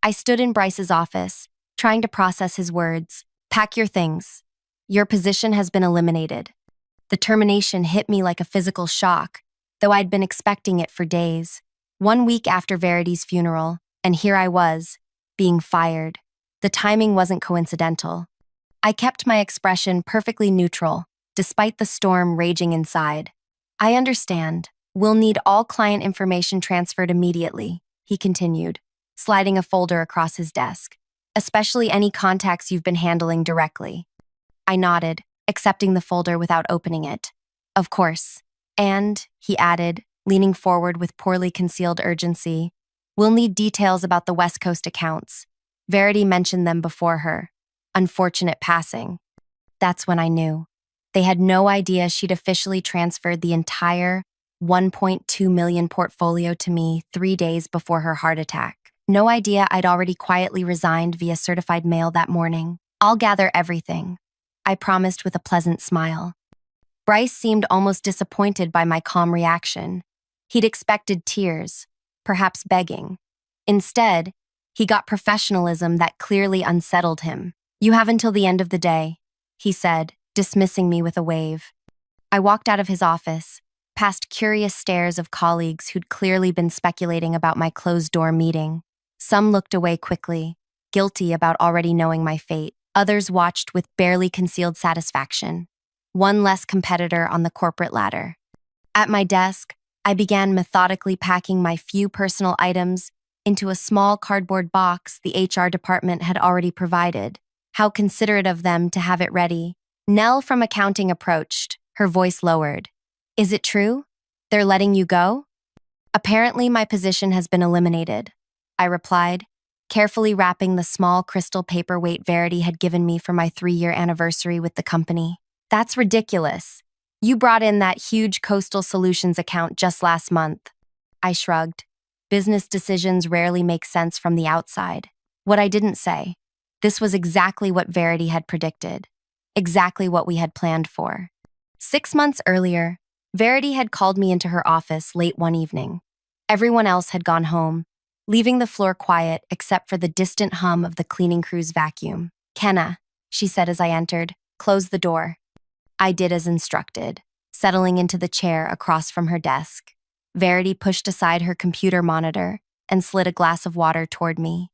I stood in Bryce's office, trying to process his words. Pack your things. Your position has been eliminated. The termination hit me like a physical shock, though I'd been expecting it for days. 1 week after Verity's funeral, and here I was, being fired. The timing wasn't coincidental. I kept my expression perfectly neutral, despite the storm raging inside. I understand. We'll need all client information transferred immediately, he continued, sliding a folder across his desk, especially any contacts you've been handling directly. I nodded, accepting the folder without opening it. Of course. And, he added, leaning forward with poorly concealed urgency, we'll need details about the West Coast accounts. Verity mentioned them before her. Unfortunate passing. That's when I knew. They had no idea she'd officially transferred the entire 1.2 million portfolio to me 3 days before her heart attack. No idea I'd already quietly resigned via certified mail that morning. I'll gather everything, I promised with a pleasant smile. Bryce seemed almost disappointed by my calm reaction. He'd expected tears, perhaps begging. Instead, he got professionalism that clearly unsettled him. You have until the end of the day, he said, dismissing me with a wave. I walked out of his office, past curious stares of colleagues who'd clearly been speculating about my closed-door meeting. Some looked away quickly, guilty about already knowing my fate. Others watched with barely concealed satisfaction. One less competitor on the corporate ladder. At my desk, I began methodically packing my few personal items into a small cardboard box the HR department had already provided. How considerate of them to have it ready. Nell from accounting approached, her voice lowered. Is it true? They're letting you go? Apparently my position has been eliminated, I replied, carefully wrapping the small crystal paperweight Verity had given me for my 3-year anniversary with the company. That's ridiculous. You brought in that huge Coastal Solutions account just last month. I shrugged. Business decisions rarely make sense from the outside. What I didn't say. This was exactly what Verity had predicted. Exactly what we had planned for. 6 months earlier, Verity had called me into her office late one evening. Everyone else had gone home, leaving the floor quiet except for the distant hum of the cleaning crew's vacuum. Kenna, she said as I entered, close the door. I did as instructed, settling into the chair across from her desk. Verity pushed aside her computer monitor and slid a glass of water toward me.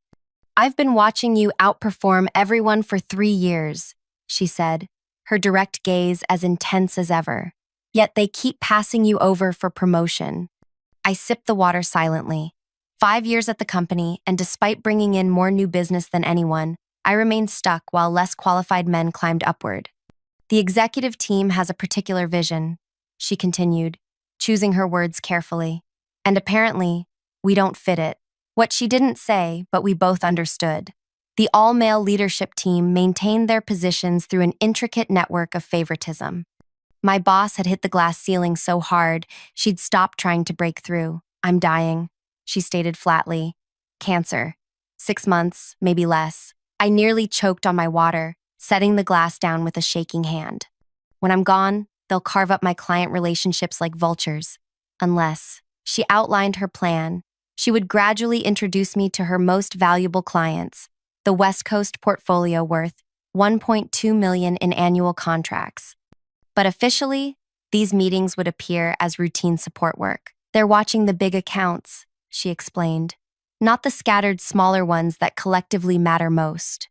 I've been watching you outperform everyone for 3 years, she said, her direct gaze as intense as ever. Yet they keep passing you over for promotion. I sipped the water silently. 5 years at the company, and despite bringing in more new business than anyone, I remained stuck while less qualified men climbed upward. The executive team has a particular vision, she continued, choosing her words carefully. And apparently, we don't fit it. What she didn't say, but we both understood. The all-male leadership team maintained their positions through an intricate network of favoritism. My boss had hit the glass ceiling so hard, she'd stopped trying to break through. I'm dying, she stated flatly. Cancer. 6 months, maybe less. I nearly choked on my water, setting the glass down with a shaking hand. When I'm gone, they'll carve up my client relationships like vultures. Unless, she outlined her plan, she would gradually introduce me to her most valuable clients, the West Coast portfolio worth $1.2 million in annual contracts. But officially, these meetings would appear as routine support work. They're watching the big accounts, she explained, not the scattered smaller ones that collectively matter most.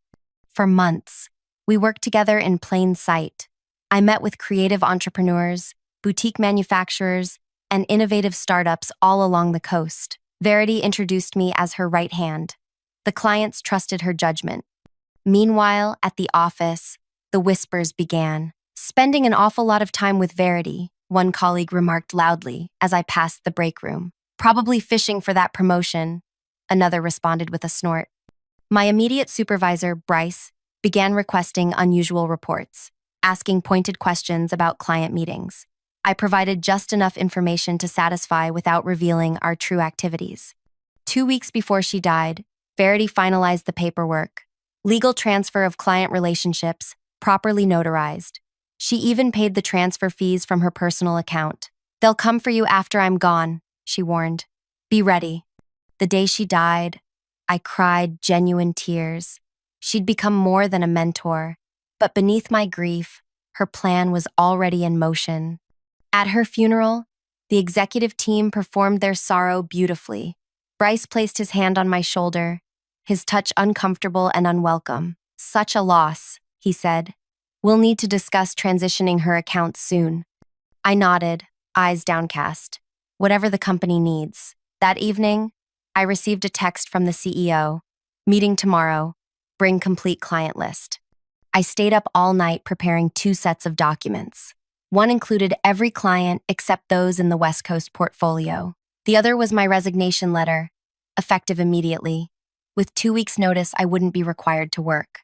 For months, we worked together in plain sight. I met with creative entrepreneurs, boutique manufacturers, and innovative startups all along the coast. Verity introduced me as her right hand. The clients trusted her judgment. Meanwhile, at the office, the whispers began. Spending an awful lot of time with Verity, one colleague remarked loudly as I passed the break room. Probably fishing for that promotion, another responded with a snort. My immediate supervisor, Bryce, began requesting unusual reports, asking pointed questions about client meetings. I provided just enough information to satisfy without revealing our true activities. 2 weeks before she died, Verity finalized the paperwork. Legal transfer of client relationships, properly notarized. She even paid the transfer fees from her personal account. They'll come for you after I'm gone, she warned. Be ready. The day she died, I cried genuine tears. She'd become more than a mentor, but beneath my grief, her plan was already in motion. At her funeral, the executive team performed their sorrow beautifully. Bryce placed his hand on my shoulder, his touch uncomfortable and unwelcome. "Such a loss," he said. "We'll need to discuss transitioning her accounts soon." I nodded, eyes downcast. Whatever the company needs. That evening, I received a text from the CEO. "Meeting tomorrow. Bring complete client list." I stayed up all night preparing 2 sets of documents. One included every client except those in the West Coast portfolio. The other was my resignation letter, effective immediately. With 2 weeks' notice, I wouldn't be required to work.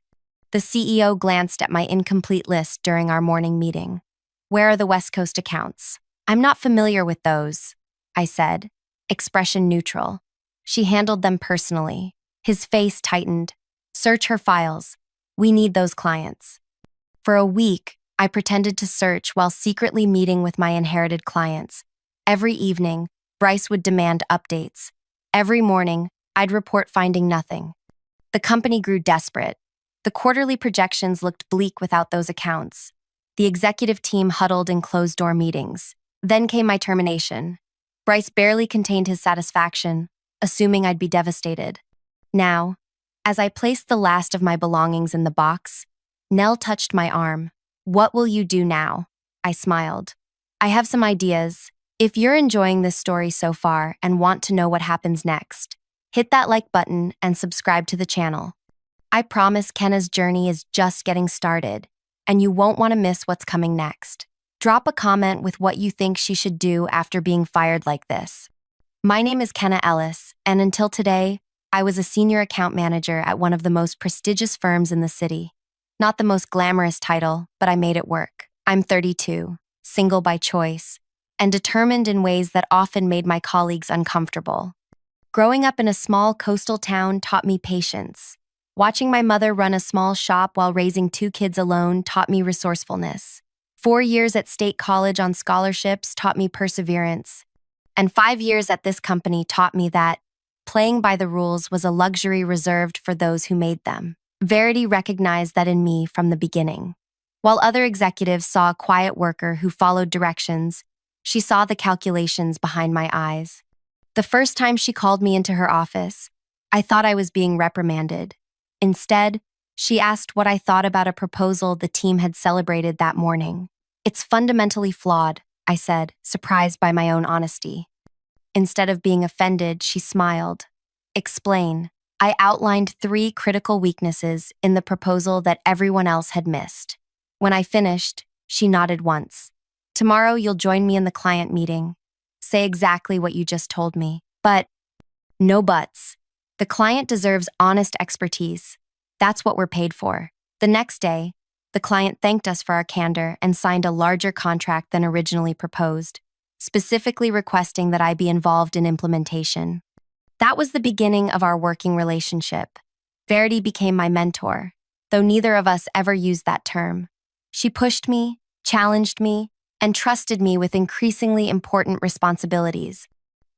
The CEO glanced at my incomplete list during our morning meeting. "Where are the West Coast accounts?" "I'm not familiar with those," I said, expression neutral. "She handled them personally." His face tightened. "Search her files. We need those clients." For a week, I pretended to search while secretly meeting with my inherited clients. Every evening, Bryce would demand updates. Every morning, I'd report finding nothing. The company grew desperate. The quarterly projections looked bleak without those accounts. The executive team huddled in closed-door meetings. Then came my termination. Bryce barely contained his satisfaction, assuming I'd be devastated. Now, as I placed the last of my belongings in the box, Nell touched my arm. "What will you do now?" I smiled. "I have some ideas. If you're enjoying this story so far and want to know what happens next, hit that like button and subscribe to the channel. I promise Kenna's journey is just getting started, and you won't want to miss what's coming next. Drop a comment with what you think she should do after being fired like this. My name is Kenna Ellis, and until today, I was a senior account manager at one of the most prestigious firms in the city. Not the most glamorous title, but I made it work. I'm 32, single by choice, and determined in ways that often made my colleagues uncomfortable. Growing up in a small coastal town taught me patience. Watching my mother run a small shop while raising 2 kids alone taught me resourcefulness. 4 years at State College on scholarships taught me perseverance. And 5 years at this company taught me that playing by the rules was a luxury reserved for those who made them. Verity recognized that in me from the beginning. While other executives saw a quiet worker who followed directions, she saw the calculations behind my eyes. The first time she called me into her office, I thought I was being reprimanded. Instead, she asked what I thought about a proposal the team had celebrated that morning. "It's fundamentally flawed," I said, surprised by my own honesty. Instead of being offended, she smiled. "Explain." I outlined 3 critical weaknesses in the proposal that everyone else had missed. When I finished, she nodded once. "Tomorrow you'll join me in the client meeting. Say exactly what you just told me. But no buts. The client deserves honest expertise. That's what we're paid for." The next day, the client thanked us for our candor and signed a larger contract than originally proposed, specifically requesting that I be involved in implementation. That was the beginning of our working relationship. Verity became my mentor, though neither of us ever used that term. She pushed me, challenged me, and trusted me with increasingly important responsibilities.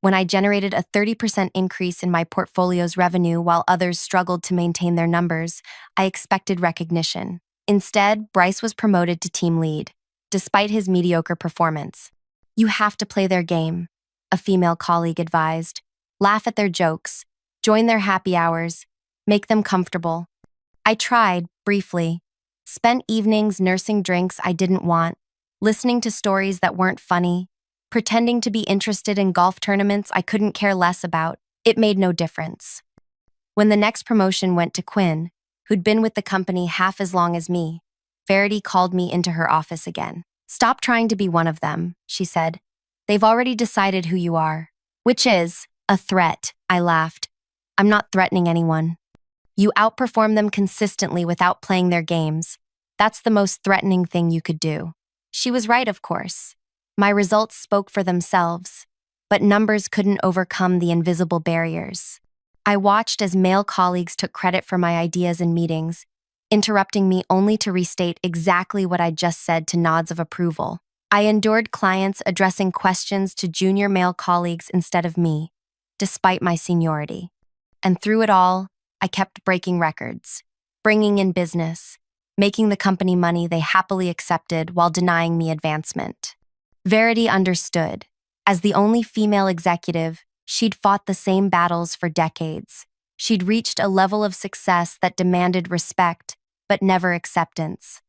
When I generated a 30% increase in my portfolio's revenue while others struggled to maintain their numbers, I expected recognition. Instead, Bryce was promoted to team lead, despite his mediocre performance. "You have to play their game," a female colleague advised. "Laugh at their jokes, join their happy hours, make them comfortable." I tried, briefly. Spent evenings nursing drinks I didn't want, listening to stories that weren't funny, pretending to be interested in golf tournaments I couldn't care less about. It made no difference. When the next promotion went to Quinn, who'd been with the company half as long as me, Verity called me into her office again. "Stop trying to be one of them," she said. "They've already decided who you are." "Which is a threat," I laughed. "I'm not threatening anyone. You outperform them consistently without playing their games. That's the most threatening thing you could do." She was right, of course. My results spoke for themselves, but numbers couldn't overcome the invisible barriers. I watched as male colleagues took credit for my ideas in meetings, interrupting me only to restate exactly what I'd just said to nods of approval. I endured clients addressing questions to junior male colleagues instead of me, despite my seniority. And through it all, I kept breaking records, bringing in business, making the company money they happily accepted while denying me advancement. Verity understood. As the only female executive, she'd fought the same battles for decades. She'd reached a level of success that demanded respect, but never acceptance.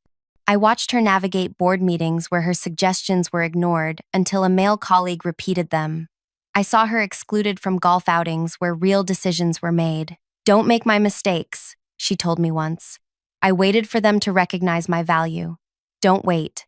I watched her navigate board meetings where her suggestions were ignored until a male colleague repeated them. I saw her excluded from golf outings where real decisions were made. "Don't make my mistakes," she told me once. I waited for them to recognize my value. Don't wait.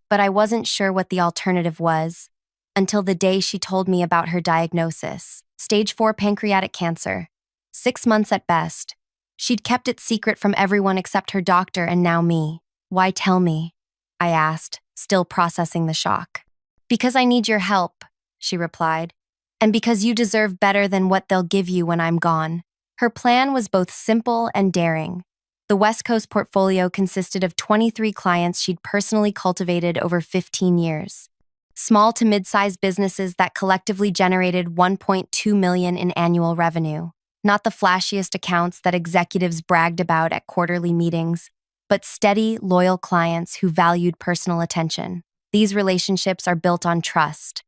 But I wasn't sure what the alternative was until the day she told me about her diagnosis: stage 4 pancreatic cancer. 6 months at best. She'd kept it secret from everyone except her doctor and now me. "Why tell me?" I asked, still processing the shock. "Because I need your help," she replied, "and because you deserve better than what they'll give you when I'm gone." Her plan was both simple and daring. The West Coast portfolio consisted of 23 clients she'd personally cultivated over 15 years. Small to mid-sized businesses that collectively generated $1.2 million in annual revenue. Not the flashiest accounts that executives bragged about at quarterly meetings, but steady, loyal clients who valued personal attention. "These relationships are built on trust,"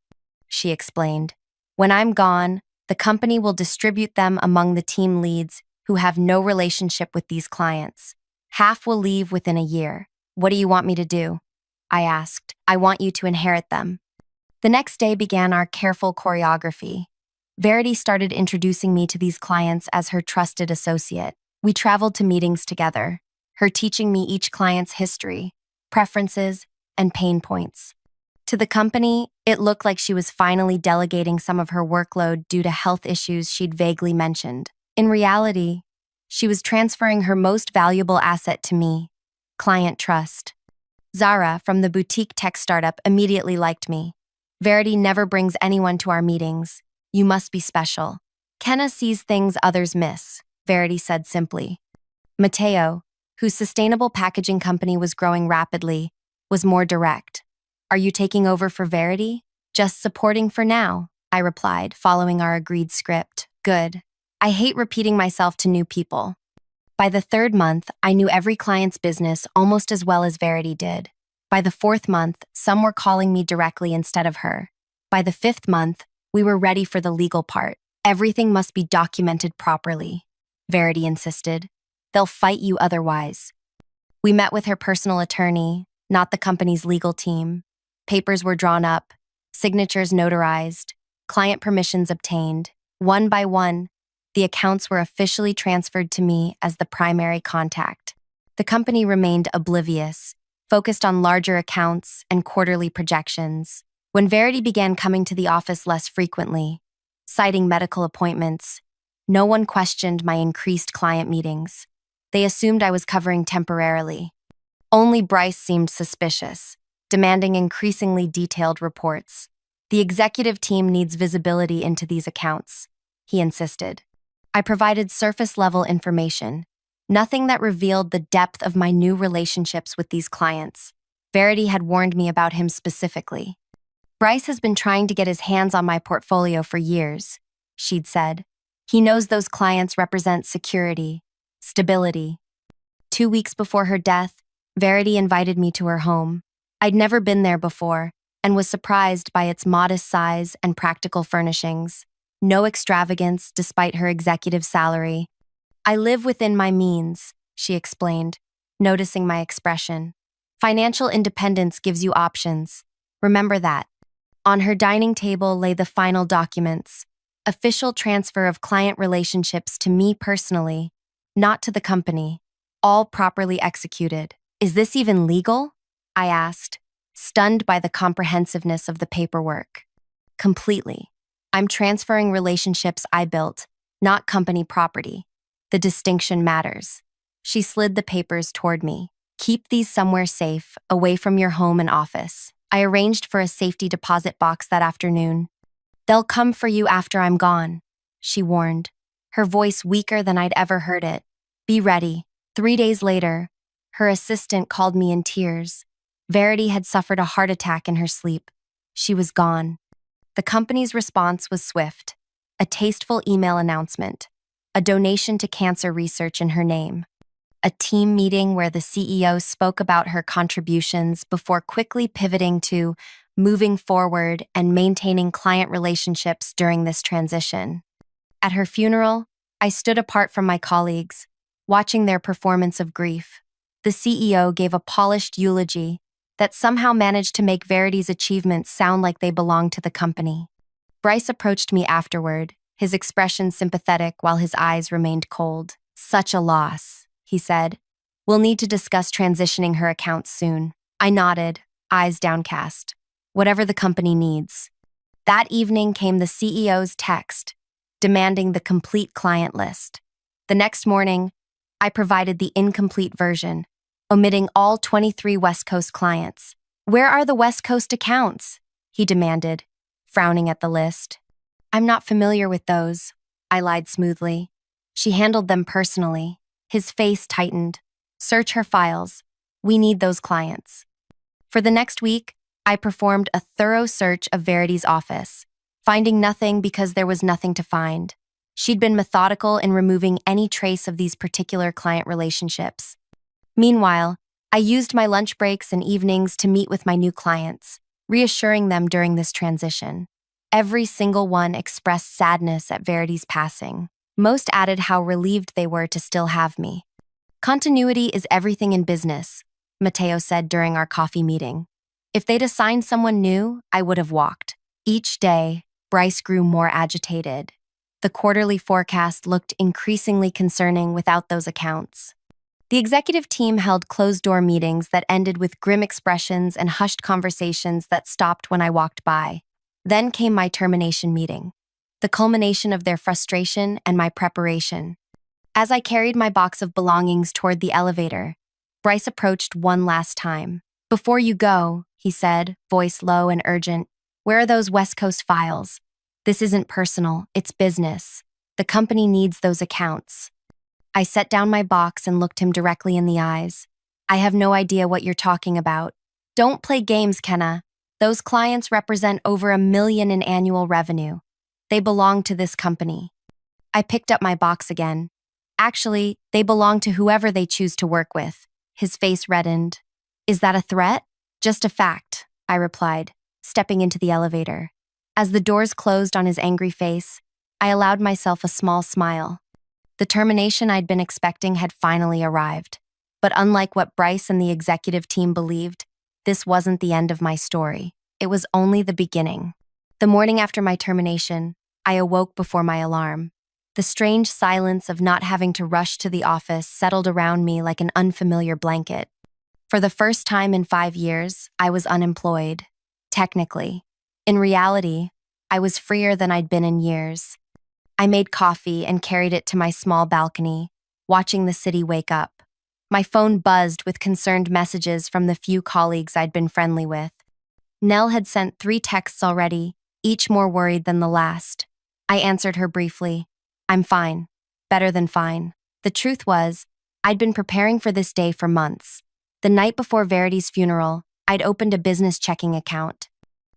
she explained. "When I'm gone, the company will distribute them among the team leads who have no relationship with these clients. Half will leave within a year. What do you want me to do?" I asked. "I want you to inherit them." The next day began our careful choreography. Verity started introducing me to these clients as her trusted associate. We traveled to meetings together, her teaching me each client's history, preferences, and pain points. To the company, it looked like she was finally delegating some of her workload due to health issues she'd vaguely mentioned. In reality, she was transferring her most valuable asset to me: client trust. Zara, from the boutique tech startup, immediately liked me. "Verity never brings anyone to our meetings. You must be special." "Kenna sees things others miss," Verity said simply. Mateo, whose sustainable packaging company was growing rapidly, was more direct. "Are you taking over for Verity?" "Just supporting for now," I replied, following our agreed script. "Good. I hate repeating myself to new people." By the 3rd month, I knew every client's business almost as well as Verity did. By the 4th month, some were calling me directly instead of her. By the 5th month, we were ready for the legal part. "Everything must be documented properly," Verity insisted. "They'll fight you otherwise." We met with her personal attorney, not the company's legal team. Papers were drawn up, signatures notarized, client permissions obtained. One by one, the accounts were officially transferred to me as the primary contact. The company remained oblivious, focused on larger accounts and quarterly projections. When Verity began coming to the office less frequently, citing medical appointments, no one questioned my increased client meetings. They assumed I was covering temporarily. Only Bryce seemed suspicious, demanding increasingly detailed reports. "The executive team needs visibility into these accounts," he insisted. I provided surface-level information, nothing that revealed the depth of my new relationships with these clients. Verity had warned me about him specifically. "Bryce has been trying to get his hands on my portfolio for years," she'd said. "He knows those clients represent security, stability." 2 weeks before her death, Verity invited me to her home. I'd never been there before and was surprised by its modest size and practical furnishings. No extravagance despite her executive salary. "I live within my means," she explained, noticing my expression. "Financial independence gives you options. Remember that." On her dining table lay the final documents: official transfer of client relationships to me personally, not to the company, all properly executed. "Is this even legal?" I asked, stunned by the comprehensiveness of the paperwork. "Completely. I'm transferring relationships I built, not company property. The distinction matters." She slid the papers toward me. "Keep these somewhere safe, away from your home and office." I arranged for a safety deposit box that afternoon. "They'll come for you after I'm gone," she warned, her voice weaker than I'd ever heard it. "Be ready." 3 days later, her assistant called me in tears. Verity had suffered a heart attack in her sleep. She was gone. The company's response was swift: a tasteful email announcement, a donation to cancer research in her name, a team meeting where the CEO spoke about her contributions before quickly pivoting to moving forward and maintaining client relationships during this transition. At her funeral, I stood apart from my colleagues, watching their performance of grief. The CEO gave a polished eulogy that somehow managed to make Verity's achievements sound like they belonged to the company. Bryce approached me afterward, his expression sympathetic while his eyes remained cold. "Such a loss," he said. "We'll need to discuss transitioning her accounts soon." I nodded, eyes downcast. Whatever the company needs. That evening came the CEO's text, demanding the complete client list. The next morning, I provided the incomplete version, omitting all 23 West Coast clients. "Where are the West Coast accounts?" he demanded, frowning at the list. "I'm not familiar with those," I lied smoothly. "She handled them personally." His face tightened. "Search her files. We need those clients." For the next week, I performed a thorough search of Verity's office, finding nothing because there was nothing to find. She'd been methodical in removing any trace of these particular client relationships. Meanwhile, I used my lunch breaks and evenings to meet with my new clients, reassuring them during this transition. Every single one expressed sadness at Verity's passing. Most added how relieved they were to still have me. "Continuity is everything in business," Matteo said during our coffee meeting. "If they'd assigned someone new, I would have walked." Each day, Bryce grew more agitated. The quarterly forecast looked increasingly concerning without those accounts. The executive team held closed-door meetings that ended with grim expressions and hushed conversations that stopped when I walked by. Then came my termination meeting, the culmination of their frustration and my preparation. As I carried my box of belongings toward the elevator, Bryce approached one last time. "Before you go," he said, voice low and urgent, "where are those West Coast files? This isn't personal, it's business. The company needs those accounts." I set down my box and looked him directly in the eyes. "I have no idea what you're talking about. Don't play games, Kenna. Those clients represent over $1 million in annual revenue. They belong to this company." I picked up my box again. "Actually, they belong to whoever they choose to work with." His face reddened. "Is that a threat?" "Just a fact," I replied, stepping into the elevator. As the doors closed on his angry face, I allowed myself a small smile. The termination I'd been expecting had finally arrived. But unlike what Bryce and the executive team believed, this wasn't the end of my story. It was only the beginning. The morning after my termination, I awoke before my alarm. The strange silence of not having to rush to the office settled around me like an unfamiliar blanket. For the first time in 5 years, I was unemployed. Technically. In reality, I was freer than I'd been in years. I made coffee and carried it to my small balcony, watching the city wake up. My phone buzzed with concerned messages from the few colleagues I'd been friendly with. Nell had sent 3 texts already, each more worried than the last. I answered her briefly. "I'm fine. Better than fine." The truth was, I'd been preparing for this day for months. The night before Verity's funeral, I'd opened a business checking account.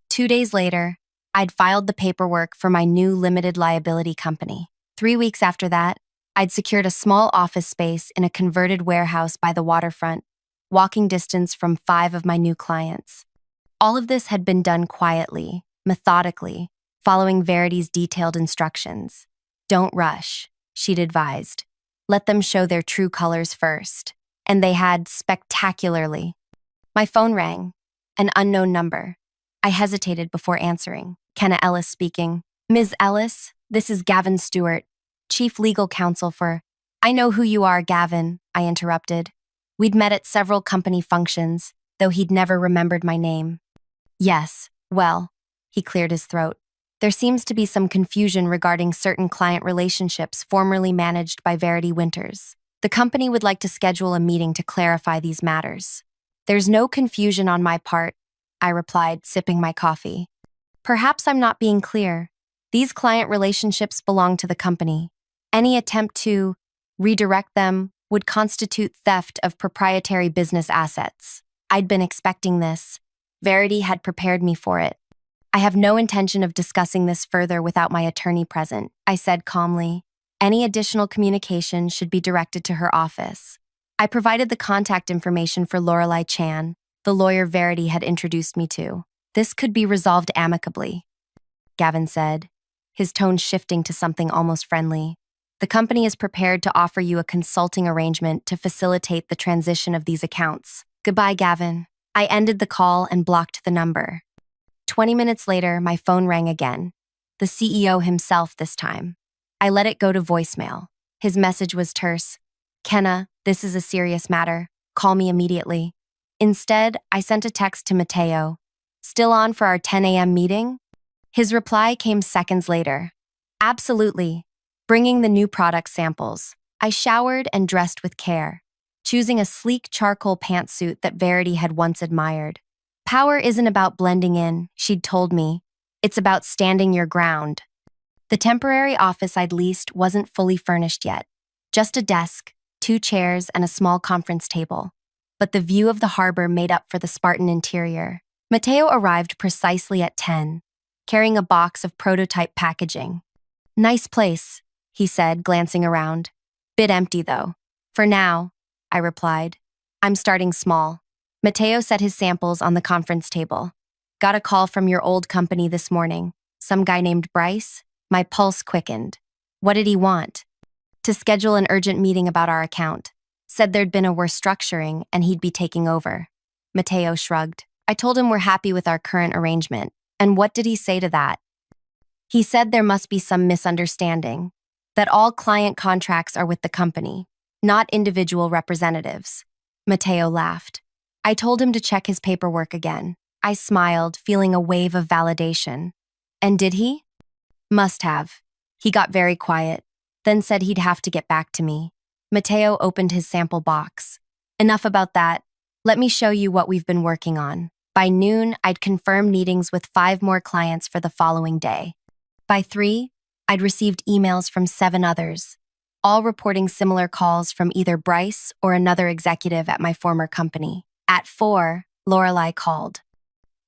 2 days later, I'd filed the paperwork for my new limited liability company. 3 weeks after that, I'd secured a small office space in a converted warehouse by the waterfront, walking distance from 5 of my new clients. All of this had been done quietly, methodically, following Verity's detailed instructions. "Don't rush," she'd advised. "Let them show their true colors first." And they had spectacularly. My phone rang. An unknown number. I hesitated before answering. Kenna Ellis speaking. "Ms. Ellis, this is Gavin Stewart, Chief Legal Counsel for—" "I know who you are, Gavin," I interrupted. We'd met at several company functions, though he'd never remembered my name. "Yes, well," he cleared his throat. "There seems to be some confusion regarding certain client relationships formerly managed by Verity Winters. The company would like to schedule a meeting to clarify these matters." "There's no confusion on my part," I replied, sipping my coffee. "Perhaps I'm not being clear. These client relationships belong to the company. Any attempt to redirect them would constitute theft of proprietary business assets. I'd been expecting this. Verity had prepared me for it. "I have no intention of discussing this further without my attorney present," I said calmly. Any additional communication should be directed to her office. I provided the contact information for Lorelei Chan, the lawyer Verity had introduced me to. This could be resolved amicably, Gavin said, his tone shifting to something almost friendly. The company is prepared to offer you a consulting arrangement to facilitate the transition of these accounts. Goodbye, Gavin. I ended the call and blocked the number. 20 minutes later, my phone rang again. The CEO himself this time. I let it go to voicemail. His message was terse. Kenna, this is a serious matter. Call me immediately. Instead, I sent a text to Mateo. Still on for our 10 a.m. meeting? His reply came seconds later. Absolutely. Bringing the new product samples. I showered and dressed with care, choosing a sleek charcoal pantsuit that Verity had once admired. Power isn't about blending in, she'd told me. It's about standing your ground. The temporary office I'd leased wasn't fully furnished yet. Just a desk, 2 chairs, and a small conference table. But the view of the harbor made up for the Spartan interior. Mateo arrived precisely at 10, carrying a box of prototype packaging. Nice place, he said, glancing around. Bit empty, though. For now, I replied. I'm starting small. Mateo set his samples on the conference table. Got a call from your old company this morning. Some guy named Bryce. My pulse quickened. What did he want? To schedule an urgent meeting about our account. Said there'd been a restructuring and he'd be taking over. Mateo shrugged. I told him we're happy with our current arrangement. And what did he say to that? He said there must be some misunderstanding. That all client contracts are with the company, not individual representatives. Mateo laughed. I told him to check his paperwork again. I smiled, feeling a wave of validation. And did he? Must have. He got very quiet, then said he'd have to get back to me. Mateo opened his sample box. Enough about that. Let me show you what we've been working on. By noon, I'd confirmed meetings with 5 more clients for the following day. By 3, I'd received emails from 7 others, all reporting similar calls from either Bryce or another executive at my former company. At 4, Lorelei called.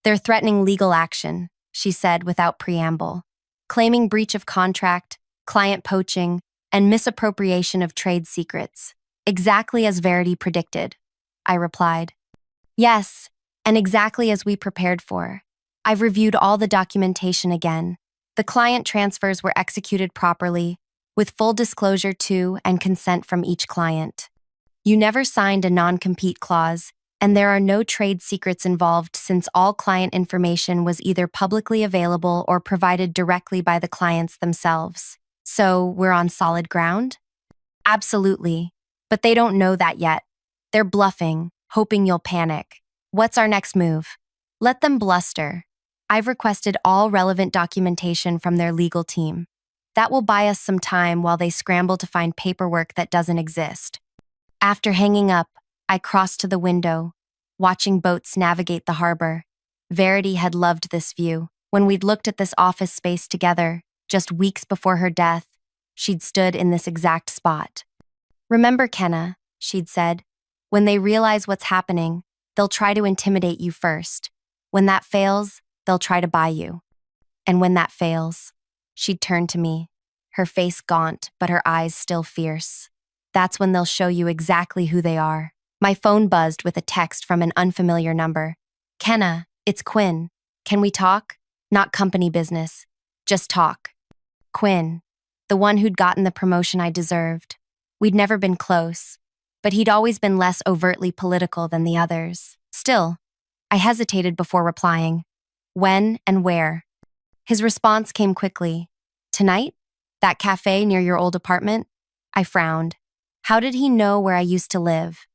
They're threatening legal action, she said without preamble, claiming breach of contract, client poaching, and misappropriation of trade secrets. Exactly as Verity predicted, I replied. Yes, and exactly as we prepared for. I've reviewed all the documentation again. The client transfers were executed properly, with full disclosure to and consent from each client. You never signed a non-compete clause, and there are no trade secrets involved since all client information was either publicly available or provided directly by the clients themselves. So, we're on solid ground? Absolutely. But they don't know that yet. They're bluffing, hoping you'll panic. What's our next move? Let them bluster. I've requested all relevant documentation from their legal team. That will buy us some time while they scramble to find paperwork that doesn't exist. After hanging up, I crossed to the window, watching boats navigate the harbor. Verity had loved this view. When we'd looked at this office space together, just weeks before her death, she'd stood in this exact spot. Remember, Kenna, she'd said, when they realize what's happening, they'll try to intimidate you first. When that fails, they'll try to buy you. And when that fails, she'd turn to me, her face gaunt, but her eyes still fierce. That's when they'll show you exactly who they are. My phone buzzed with a text from an unfamiliar number. Kenna, it's Quinn. Can we talk? Not company business. Just talk. Quinn, the one who'd gotten the promotion I deserved. We'd never been close, but he'd always been less overtly political than the others. Still, I hesitated before replying. When and where? His response came quickly. Tonight? That cafe near your old apartment? I frowned. How did he know where I used to live?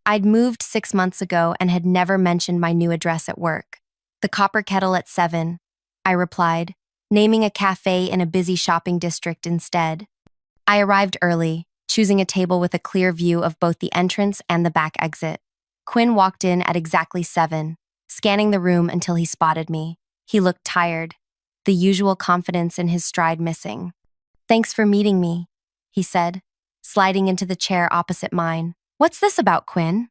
I'd moved 6 months ago and had never mentioned my new address at work. The Copper Kettle at 7, I replied, naming a cafe in a busy shopping district instead. I arrived early, choosing a table with a clear view of both the entrance and the back exit. Quinn walked in at exactly 7, scanning the room until he spotted me. He looked tired, the usual confidence in his stride missing. Thanks for meeting me, he said, sliding into the chair opposite mine. What's this about, Quinn?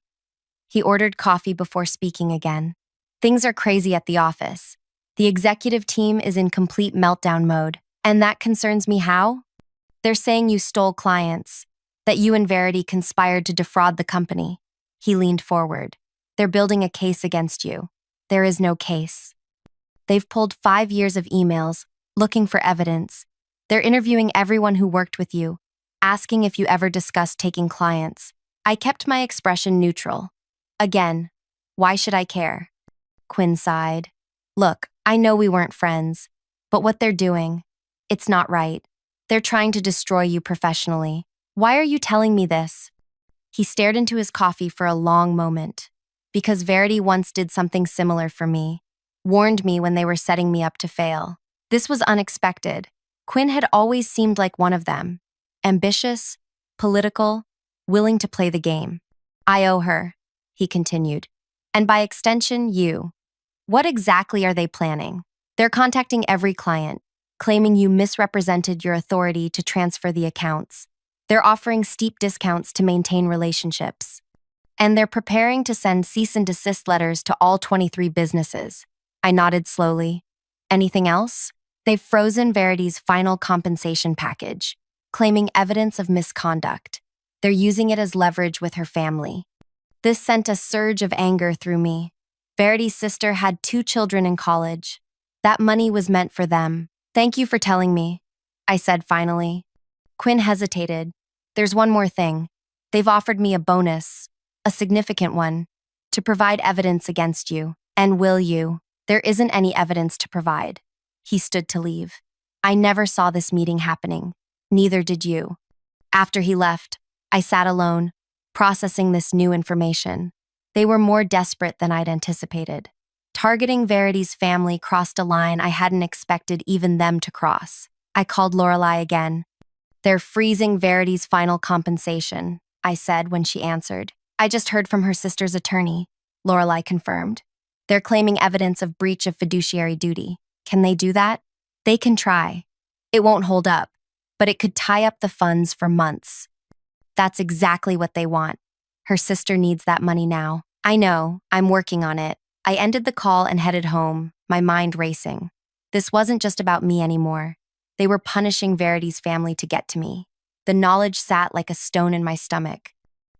He ordered coffee before speaking again. Things are crazy at the office. The executive team is in complete meltdown mode, and that concerns me how? They're saying you stole clients, that you and Verity conspired to defraud the company. He leaned forward. They're building a case against you. There is no case. They've pulled 5 years of emails, looking for evidence. They're interviewing everyone who worked with you, asking if you ever discussed taking clients. I kept my expression neutral. Again, why should I care? Quinn sighed. Look, I know we weren't friends, but what they're doing, it's not right. They're trying to destroy you professionally. Why are you telling me this? He stared into his coffee for a long moment. Because Verity once did something similar for me, warned me when they were setting me up to fail. This was unexpected. Quinn had always seemed like one of them. Ambitious, political, willing to play the game. I owe her, he continued. And by extension, you. What exactly are they planning? They're contacting every client, claiming you misrepresented your authority to transfer the accounts. They're offering steep discounts to maintain relationships. And they're preparing to send cease and desist letters to all 23 businesses. I nodded slowly. Anything else? They've frozen Verity's final compensation package, claiming evidence of misconduct. They're using it as leverage with her family. This sent a surge of anger through me. Verity's sister had 2 children in college. That money was meant for them. Thank you for telling me, I said finally. Quinn hesitated. There's one more thing. They've offered me a bonus, a significant one, to provide evidence against you. And will you? There isn't any evidence to provide. He stood to leave. I never saw this meeting happening. Neither did you. After he left, I sat alone, processing this new information. They were more desperate than I'd anticipated. Targeting Verity's family crossed a line I hadn't expected even them to cross. I called Lorelei again. They're freezing Verity's final compensation, I said when she answered. I just heard from her sister's attorney, Lorelei confirmed. They're claiming evidence of breach of fiduciary duty. Can they do that? They can try. It won't hold up, but it could tie up the funds for months. That's exactly what they want. Her sister needs that money now. I know, I'm working on it. I ended the call and headed home, my mind racing. This wasn't just about me anymore. They were punishing Verity's family to get to me. The knowledge sat like a stone in my stomach.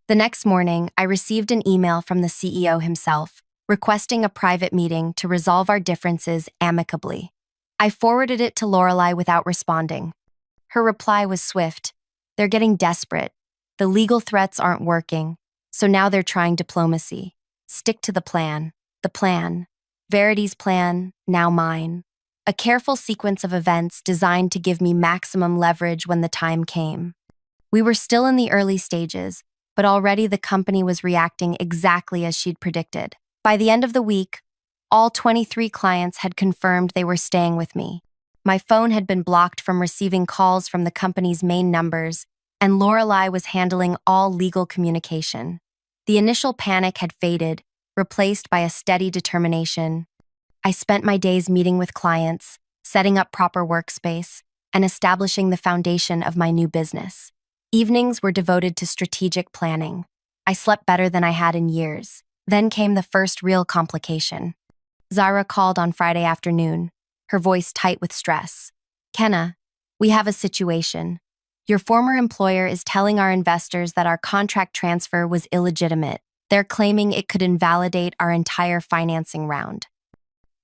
The next morning, I received an email from the CEO himself, requesting a private meeting to resolve our differences amicably. I forwarded it to Lorelei without responding. Her reply was swift. They're getting desperate. The legal threats aren't working, so now they're trying diplomacy. Stick to the plan. The plan. Verity's plan, now mine. A careful sequence of events designed to give me maximum leverage when the time came. We were still in the early stages, but already the company was reacting exactly as she'd predicted. By the end of the week, all 23 clients had confirmed they were staying with me. My phone had been blocked from receiving calls from the company's main numbers, and Lorelei was handling all legal communication. The initial panic had faded, replaced by a steady determination. I spent my days meeting with clients, setting up proper workspace, and establishing the foundation of my new business. Evenings were devoted to strategic planning. I slept better than I had in years. Then came the first real complication. Zara called on Friday afternoon, her voice tight with stress. Kenna, we have a situation. Your former employer is telling our investors that our contract transfer was illegitimate. They're claiming it could invalidate our entire financing round.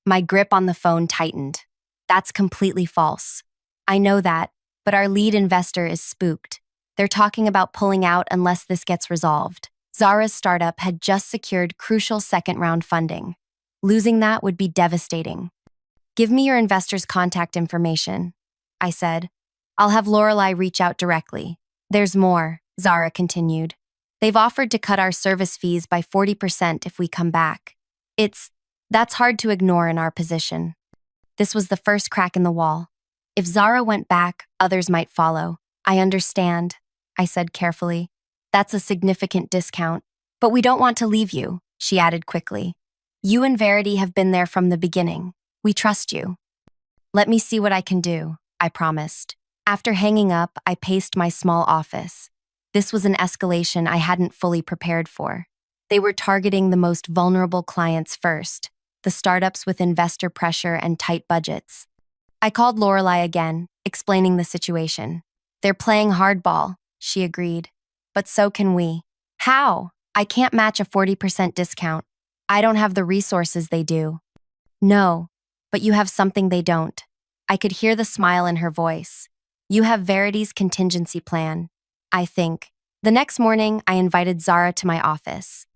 My grip on the phone tightened. That's completely false. I know that, but our lead investor is spooked. They're talking about pulling out unless this gets resolved. Zara's startup had just secured crucial second-round funding. Losing that would be devastating. Give me your investor's contact information, I said. I'll have Lorelei reach out directly. There's more, Zara continued. They've offered to cut our service fees by 40% if we come back. That's hard to ignore in our position. This was the first crack in the wall. If Zara went back, others might follow. I understand, I said carefully. That's a significant discount. But we don't want to leave you, she added quickly. You and Verity have been there from the beginning. We trust you. Let me see what I can do, I promised. After hanging up, I paced my small office. This was an escalation I hadn't fully prepared for. They were targeting the most vulnerable clients first, the startups with investor pressure and tight budgets. I called Lorelei again, explaining the situation. They're playing hardball, she agreed. But so can we. How? I can't match a 40% discount. I don't have the resources they do. No, but you have something they don't. I could hear the smile in her voice. You have Verity's contingency plan, I think. The next morning, I invited Zara to my office.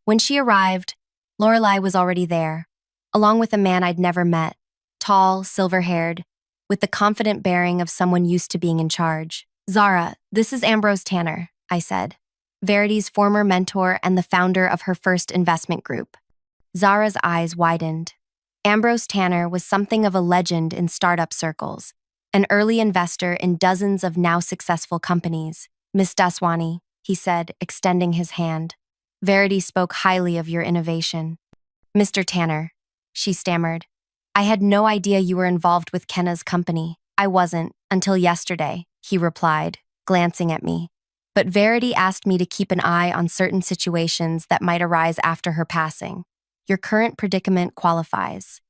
When she arrived, Lorelei was already there, along with a man I'd never met, tall, silver-haired, with the confident bearing of someone used to being in charge. Zara, this is Ambrose Tanner, I said, Verity's former mentor and the founder of her first investment group. Zara's eyes widened. Ambrose Tanner was something of a legend in startup circles, an early investor in dozens of now successful companies. Miss Daswani, he said, extending his hand. Verity spoke highly of your innovation. Mr. Tanner, she stammered. I had no idea you were involved with Kenna's company. I wasn't, until yesterday, he replied, glancing at me. But Verity asked me to keep an eye on certain situations that might arise after her passing. Your current predicament qualifies.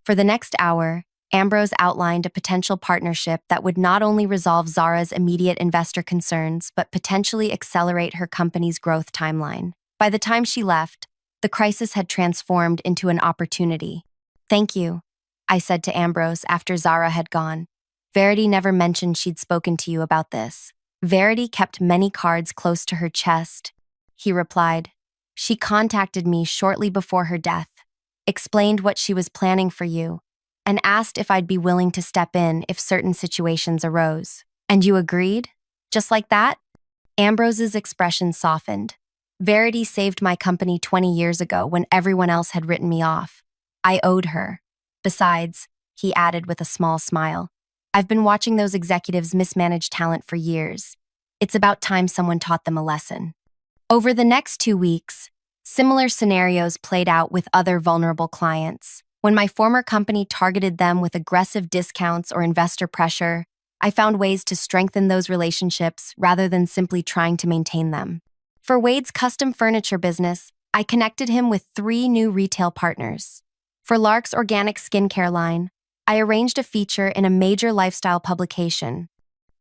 For the next hour, Ambrose outlined a potential partnership that would not only resolve Zara's immediate investor concerns, but potentially accelerate her company's growth timeline. By the time she left, the crisis had transformed into an opportunity. Thank you, I said to Ambrose after Zara had gone. Verity never mentioned she'd spoken to you about this. Verity kept many cards close to her chest, he replied. She contacted me shortly before her death, explained what she was planning for you, and asked if I'd be willing to step in if certain situations arose. And you agreed? Just like that? Ambrose's expression softened. Verity saved my company 20 years ago when everyone else had written me off. I owed her. Besides, he added with a small smile, I've been watching those executives mismanage talent for years. It's about time someone taught them a lesson. Over the next 2 weeks, similar scenarios played out with other vulnerable clients. When my former company targeted them with aggressive discounts or investor pressure, I found ways to strengthen those relationships rather than simply trying to maintain them. For Wade's custom furniture business, I connected him with 3 new retail partners. For Lark's organic skincare line, I arranged a feature in a major lifestyle publication.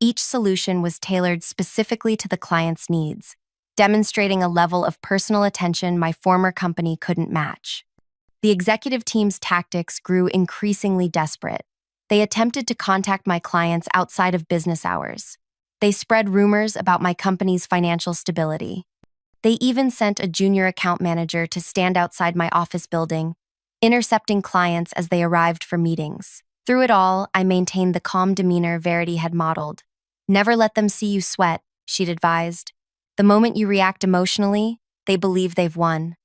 Each solution was tailored specifically to the client's needs, demonstrating a level of personal attention my former company couldn't match. The executive team's tactics grew increasingly desperate. They attempted to contact my clients outside of business hours. They spread rumors about my company's financial stability. They even sent a junior account manager to stand outside my office building, intercepting clients as they arrived for meetings. Through it all, I maintained the calm demeanor Verity had modeled. Never let them see you sweat, she'd advised. The moment you react emotionally, they believe they've won.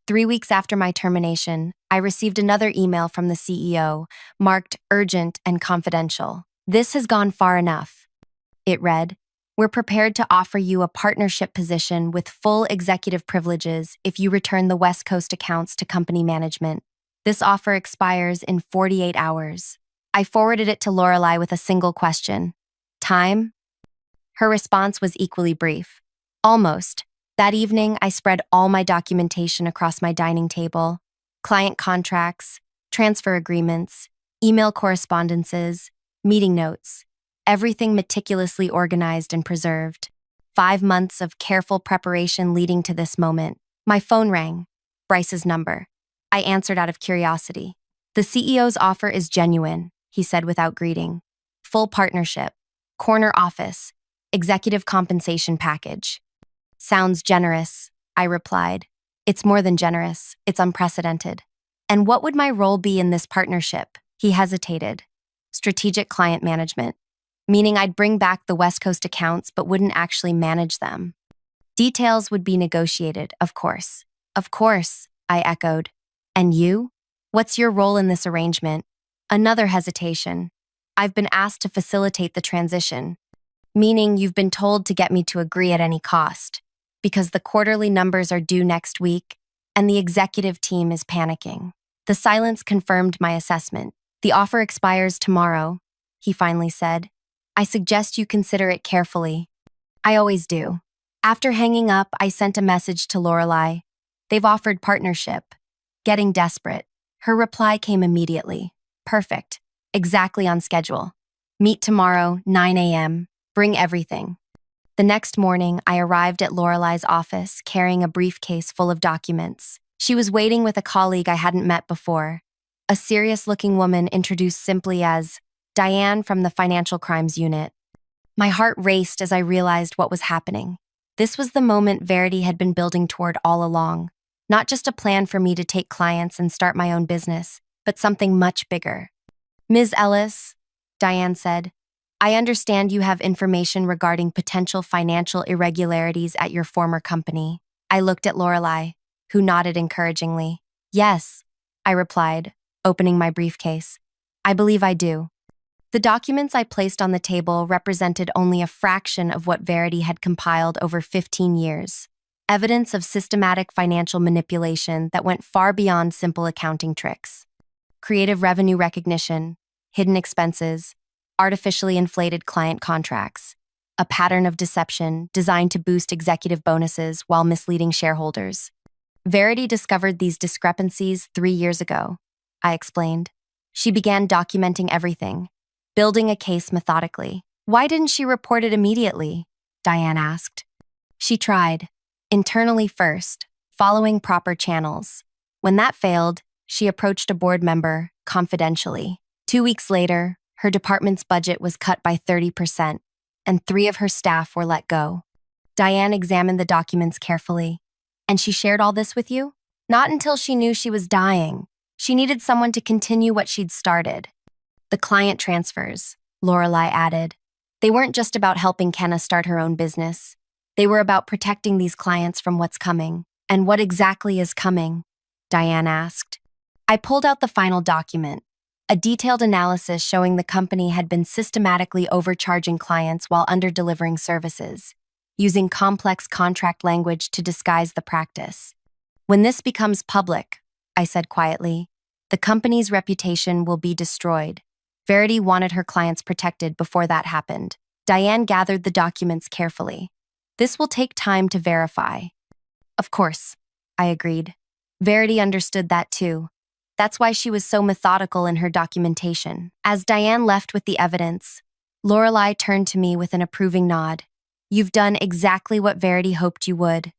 3 weeks after my termination, I received another email from the CEO, marked urgent and confidential. This has gone far enough. It read, we're prepared to offer you a partnership position with full executive privileges if you return the West Coast accounts to company management. This offer expires in 48 hours. I forwarded it to Lorelei with a single question. Time? Her response was equally brief. Almost. That evening, I spread all my documentation across my dining table. Client contracts, transfer agreements, email correspondences, meeting notes. Everything meticulously organized and preserved. 5 months of careful preparation leading to this moment. My phone rang. Bryce's number. I answered out of curiosity. The CEO's offer is genuine, he said without greeting. Full partnership. Corner office. Executive compensation package. Sounds generous, I replied. It's more than generous, it's unprecedented. And what would my role be in this partnership? He hesitated. Strategic client management, meaning I'd bring back the West Coast accounts but wouldn't actually manage them. Details would be negotiated, of course. Of course, I echoed. And you? What's your role in this arrangement? Another hesitation. I've been asked to facilitate the transition, meaning you've been told to get me to agree at any cost. Because the quarterly numbers are due next week, and the executive team is panicking. The silence confirmed my assessment. The offer expires tomorrow, he finally said. I suggest you consider it carefully. I always do. After hanging up, I sent a message to Lorelei. They've offered partnership. Getting desperate. Her reply came immediately. Perfect. Exactly on schedule. Meet tomorrow, 9 a.m. Bring everything. The next morning, I arrived at Lorelai's office carrying a briefcase full of documents. She was waiting with a colleague I hadn't met before, a serious-looking woman introduced simply as Diane from the Financial Crimes Unit. My heart raced as I realized what was happening. This was the moment Verity had been building toward all along. Not just a plan for me to take clients and start my own business, but something much bigger. Ms. Ellis, Diane said, I understand you have information regarding potential financial irregularities at your former company. I looked at Lorelai, who nodded encouragingly. Yes, I replied, opening my briefcase. I believe I do. The documents I placed on the table represented only a fraction of what Verity had compiled over 15 years. Evidence of systematic financial manipulation that went far beyond simple accounting tricks. Creative revenue recognition, hidden expenses, artificially inflated client contracts, a pattern of deception designed to boost executive bonuses while misleading shareholders. Verity discovered these discrepancies 3 years ago, I explained. She began documenting everything, building a case methodically. Why didn't she report it immediately? Diane asked. She tried, internally first, following proper channels. When that failed, she approached a board member, confidentially. 2 weeks later, her department's budget was cut by 30%, and 3 of her staff were let go. Diane examined the documents carefully. And she shared all this with you? Not until she knew she was dying. She needed someone to continue what she'd started. The client transfers, Lorelai added. They weren't just about helping Kenna start her own business. They were about protecting these clients from what's coming. And what exactly is coming? Diane asked. I pulled out the final document, a detailed analysis showing the company had been systematically overcharging clients while under-delivering services, using complex contract language to disguise the practice. When this becomes public, I said quietly, the company's reputation will be destroyed. Verity wanted her clients protected before that happened. Diane gathered the documents carefully. This will take time to verify. Of course, I agreed. Verity understood that too. That's why she was so methodical in her documentation. As Diane left with the evidence, Lorelai turned to me with an approving nod. You've done exactly what Verity hoped you would.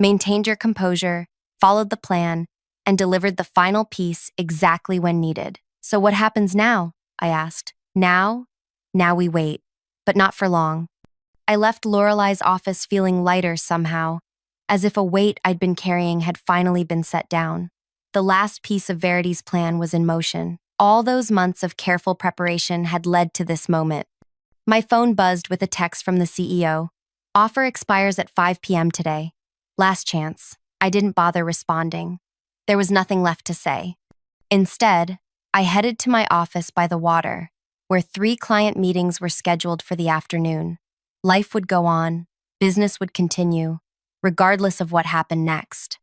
Maintained your composure, followed the plan, and delivered the final piece exactly when needed. So what happens now? I asked. Now we wait, but not for long. I left Lorelai's office feeling lighter somehow, as if a weight I'd been carrying had finally been set down. The last piece of Verity's plan was in motion. All those months of careful preparation had led to this moment. My phone buzzed with a text from the CEO. Offer expires at 5 p.m. today. Last chance. I didn't bother responding. There was nothing left to say. Instead, I headed to my office by the water, where 3 client meetings were scheduled for the afternoon. Life would go on, business would continue, regardless of what happened next.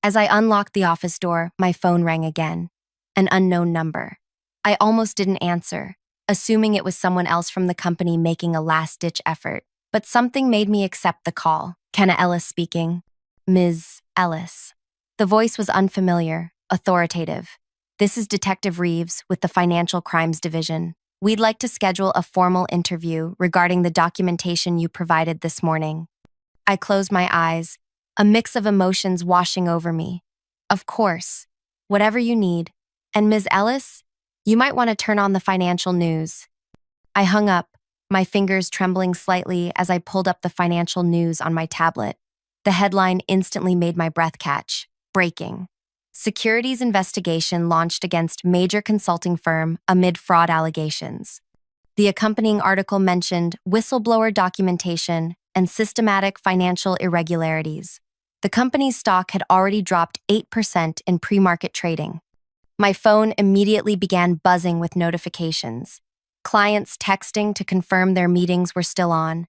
As I unlocked the office door, my phone rang again. An unknown number. I almost didn't answer, assuming it was someone else from the company making a last-ditch effort. But something made me accept the call. Kenna Ellis speaking. Ms. Ellis. The voice was unfamiliar, authoritative. This is Detective Reeves with the Financial Crimes Division. We'd like to schedule a formal interview regarding the documentation you provided this morning. I closed my eyes, a mix of emotions washing over me. Of course, whatever you need. And Ms. Ellis, you might want to turn on the financial news. I hung up, my fingers trembling slightly as I pulled up the financial news on my tablet. The headline instantly made my breath catch. Breaking. Securities investigation launched against major consulting firm amid fraud allegations. The accompanying article mentioned whistleblower documentation and systematic financial irregularities. The company's stock had already dropped 8% in pre-market trading. My phone immediately began buzzing with notifications. Clients texting to confirm their meetings were still on,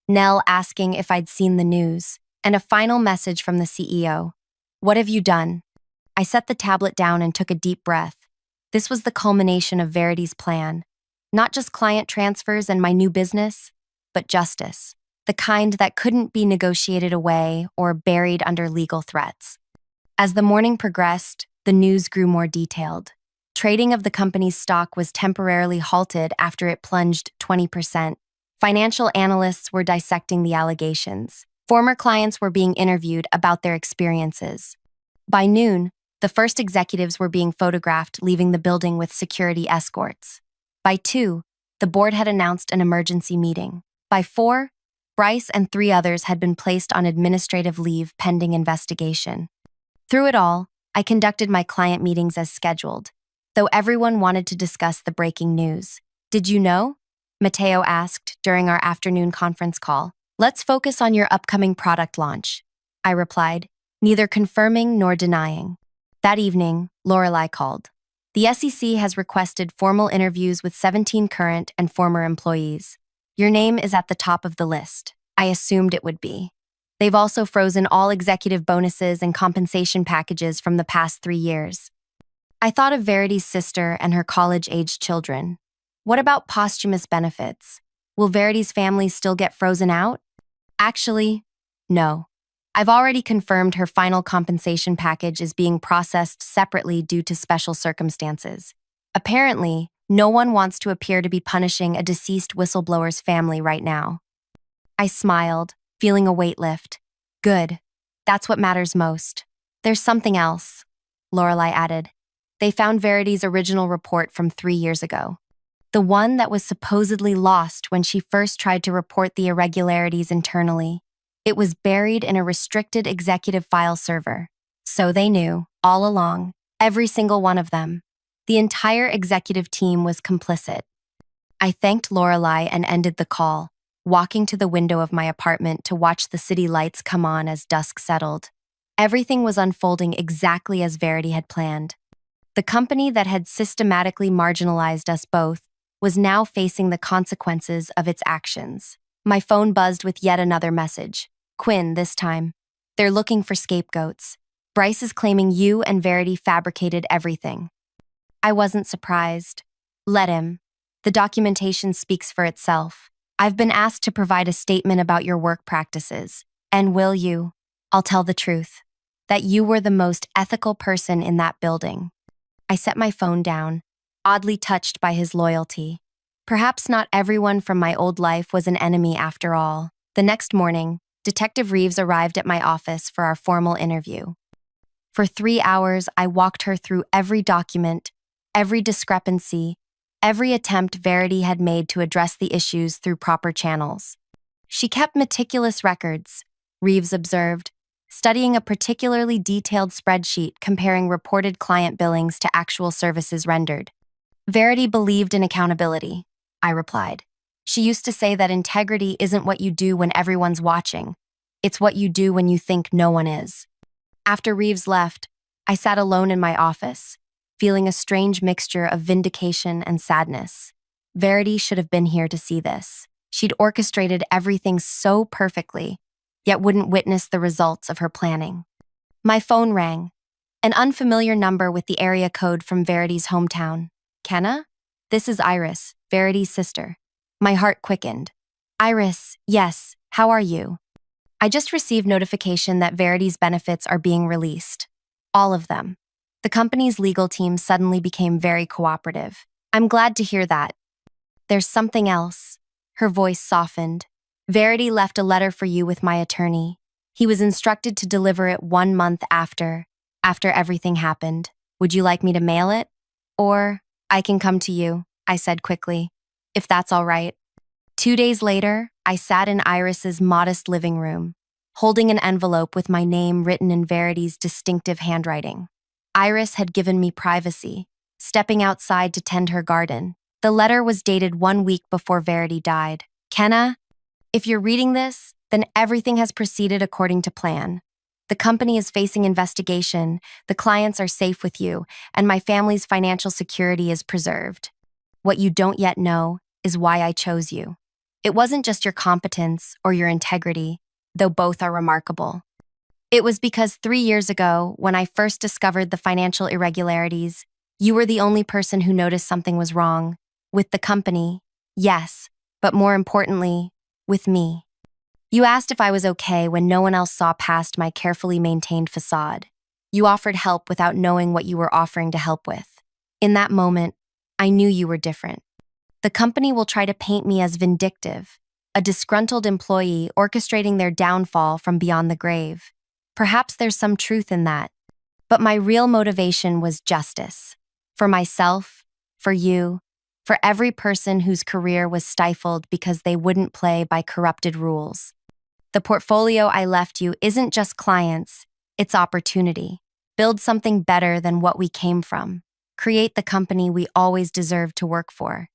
Nell asking if I'd seen the news, and a final message from the CEO. What have you done? I set the tablet down and took a deep breath. This was the culmination of Verity's plan. Not just client transfers and my new business, but justice. The kind that couldn't be negotiated away or buried under legal threats. As the morning progressed, the news grew more detailed. Trading of the company's stock was temporarily halted after it plunged 20%, Financial analysts were dissecting the allegations. Former clients were being interviewed about their experiences. By noon, the first executives were being photographed leaving the building with security escorts. By 2, the board had announced an emergency meeting. By 4, Bryce and 3 others had been placed on administrative leave pending investigation. Through it all, I conducted my client meetings as scheduled, though everyone wanted to discuss the breaking news. Did you know? Mateo asked during our afternoon conference call. Let's focus on your upcoming product launch, I replied, neither confirming nor denying. That evening, Lorelei called. The SEC has requested formal interviews with 17 current and former employees. Your name is at the top of the list. I assumed it would be. They've also frozen all executive bonuses and compensation packages from the past 3 years. I thought of Verity's sister and her college-aged children. What about posthumous benefits? Will Verity's family still get frozen out? Actually, no. I've already confirmed her final compensation package is being processed separately due to special circumstances. Apparently, no one wants to appear to be punishing a deceased whistleblower's family right now. I smiled, feeling a weight lift. Good. That's what matters most. There's something else, Lorelei added. They found Verity's original report from 3 years ago. The one that was supposedly lost when she first tried to report the irregularities internally. It was buried in a restricted executive file server. So they knew, all along, every single one of them. The entire executive team was complicit. I thanked Lorelei and ended the call, walking to the window of my apartment to watch the city lights come on as dusk settled. Everything was unfolding exactly as Verity had planned. The company that had systematically marginalized us both was now facing the consequences of its actions. My phone buzzed with yet another message. Quinn, this time. They're looking for scapegoats. Bryce is claiming you and Verity fabricated everything. I wasn't surprised. Let him. The documentation speaks for itself. I've been asked to provide a statement about your work practices. And will you? I'll tell the truth. That you were the most ethical person in that building. I set my phone down, oddly touched by his loyalty. Perhaps not everyone from my old life was an enemy after all. The next morning, Detective Reeves arrived at my office for our formal interview. For 3 hours, I walked her through every document, every discrepancy, every attempt Verity had made to address the issues through proper channels. She kept meticulous records, Reeves observed, studying a particularly detailed spreadsheet comparing reported client billings to actual services rendered. Verity believed in accountability, I replied. She used to say that integrity isn't what you do when everyone's watching. It's what you do when you think no one is. After Reeves left, I sat alone in my office, feeling a strange mixture of vindication and sadness. Verity should have been here to see this. She'd orchestrated everything so perfectly, yet wouldn't witness the results of her planning. My phone rang, an unfamiliar number with the area code from Verity's hometown. Kenna? This is Iris, Verity's sister. My heart quickened. Iris, yes, how are you? I just received notification that Verity's benefits are being released. All of them. The company's legal team suddenly became very cooperative. I'm glad to hear that. There's something else. Her voice softened. Verity left a letter for you with my attorney. He was instructed to deliver it 1 month after everything happened. Would you like me to mail it? Or I can come to you, I said quickly, if that's all right. 2 days later, I sat in Iris's modest living room, holding an envelope with my name written in Verity's distinctive handwriting. Iris had given me privacy, stepping outside to tend her garden. The letter was dated 1 week before Verity died. Kenna, if you're reading this, then everything has proceeded according to plan. The company is facing investigation, the clients are safe with you, and my family's financial security is preserved. What you don't yet know is why I chose you. It wasn't just your competence or your integrity, though both are remarkable. It was because 3 years ago, when I first discovered the financial irregularities, you were the only person who noticed something was wrong. With the company, yes, but more importantly, with me. You asked if I was okay when no one else saw past my carefully maintained facade. You offered help without knowing what you were offering to help with. In that moment, I knew you were different. The company will try to paint me as vindictive, a disgruntled employee orchestrating their downfall from beyond the grave. Perhaps there's some truth in that. But my real motivation was justice. For myself, for you, for every person whose career was stifled because they wouldn't play by corrupted rules. The portfolio I left you isn't just clients, it's opportunity. Build something better than what we came from. Create the company we always deserved to work for.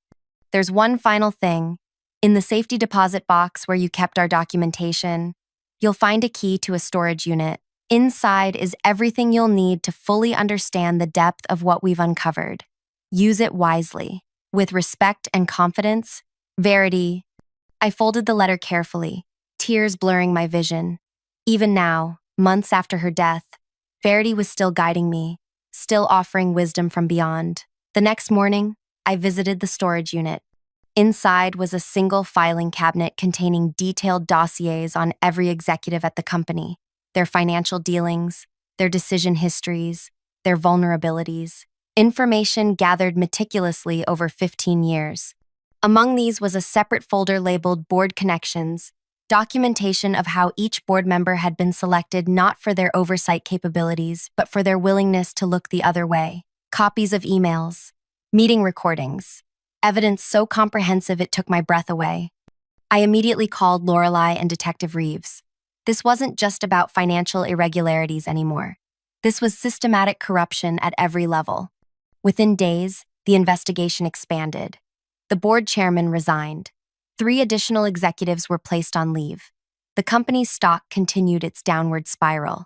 There's one final thing. In the safety deposit box where you kept our documentation, you'll find a key to a storage unit. Inside is everything you'll need to fully understand the depth of what we've uncovered. Use it wisely. With respect and confidence, Verity. I folded the letter carefully, tears blurring my vision. Even now, months after her death, Verity was still guiding me, still offering wisdom from beyond. The next morning, I visited the storage unit. Inside was a single filing cabinet containing detailed dossiers on every executive at the company, their financial dealings, their decision histories, their vulnerabilities. Information gathered meticulously over 15 years. Among these was a separate folder labeled Board Connections, documentation of how each board member had been selected not for their oversight capabilities, but for their willingness to look the other way. Copies of emails, meeting recordings, evidence so comprehensive it took my breath away. I immediately called Lorelei and Detective Reeves. This wasn't just about financial irregularities anymore. This was systematic corruption at every level. Within days, the investigation expanded. The board chairman resigned. 3 additional executives were placed on leave. The company's stock continued its downward spiral.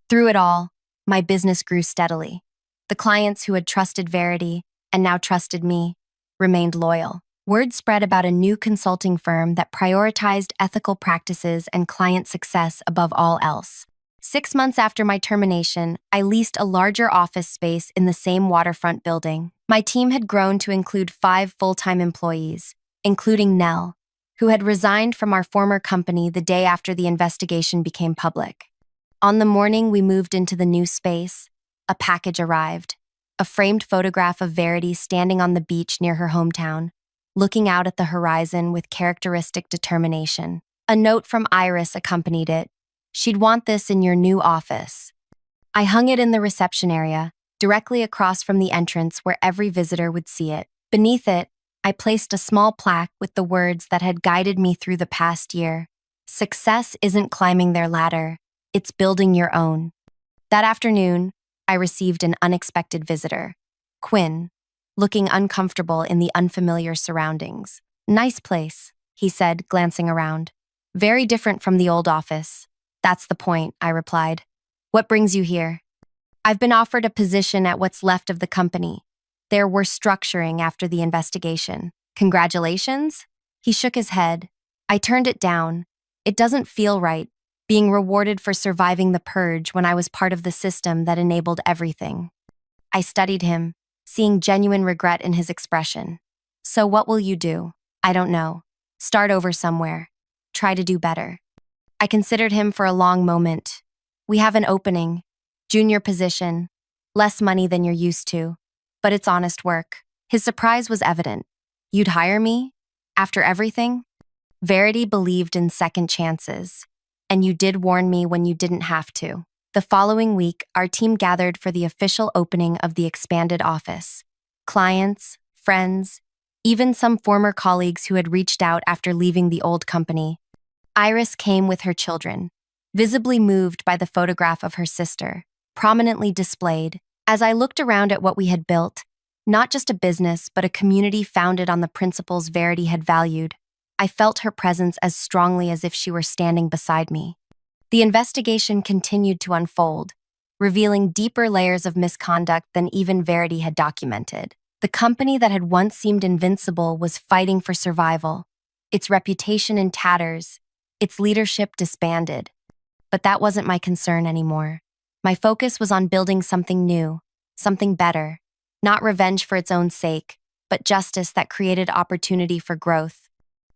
Through it all, my business grew steadily. The clients who had trusted Verity, and now trusted me, remained loyal. Word spread about a new consulting firm that prioritized ethical practices and client success above all else. 6 months after my termination, I leased a larger office space in the same waterfront building. My team had grown to include 5 full-time employees, including Nell, who had resigned from our former company the day after the investigation became public. On the morning we moved into the new space, a package arrived. A framed photograph of Verity standing on the beach near her hometown, looking out at the horizon with characteristic determination. A note from Iris accompanied it. She'd want this in your new office. I hung it in the reception area, directly across from the entrance where every visitor would see it. Beneath it, I placed a small plaque with the words that had guided me through the past year. Success isn't climbing their ladder, it's building your own. That afternoon, I received an unexpected visitor. Quinn, looking uncomfortable in the unfamiliar surroundings. Nice place, he said, glancing around. Very different from the old office. That's the point, I replied. What brings you here? I've been offered a position at what's left of the company. There were structuring after the investigation. Congratulations? He shook his head. I turned it down. It doesn't feel right, being rewarded for surviving the purge when I was part of the system that enabled everything. I studied him, seeing genuine regret in his expression. So what will you do? I don't know. Start over somewhere. Try to do better. I considered him for a long moment. We have an opening, junior position, less money than you're used to, but it's honest work. His surprise was evident. You'd hire me? After everything? Verity believed in second chances, and you did warn me when you didn't have to. The following week, our team gathered for the official opening of the expanded office. Clients, friends, even some former colleagues who had reached out after leaving the old company. Iris came with her children, visibly moved by the photograph of her sister, prominently displayed. As I looked around at what we had built, not just a business, but a community founded on the principles Verity had valued, I felt her presence as strongly as if she were standing beside me. The investigation continued to unfold, revealing deeper layers of misconduct than even Verity had documented. The company that had once seemed invincible was fighting for survival, its reputation in tatters, its leadership disbanded. But that wasn't my concern anymore. My focus was on building something new, something better, not revenge for its own sake, but justice that created opportunity for growth.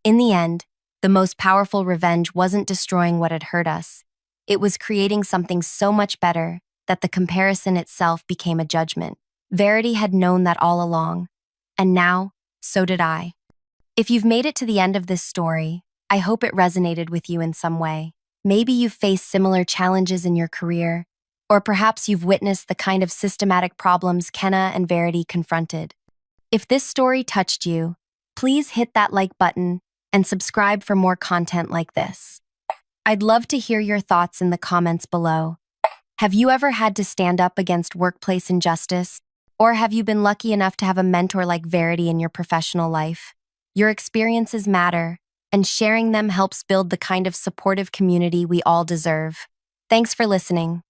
In the end, the most powerful revenge wasn't destroying what had hurt us. It was creating something so much better that the comparison itself became a judgment. Verity had known that all along, and now, so did I. If you've made it to the end of this story, I hope it resonated with you in some way. Maybe you've faced similar challenges in your career, or perhaps you've witnessed the kind of systematic problems Kenna and Verity confronted. If this story touched you, please hit that like button and subscribe for more content like this. I'd love to hear your thoughts in the comments below. Have you ever had to stand up against workplace injustice? Or have you been lucky enough to have a mentor like Verity in your professional life? Your experiences matter, and sharing them helps build the kind of supportive community we all deserve. Thanks for listening.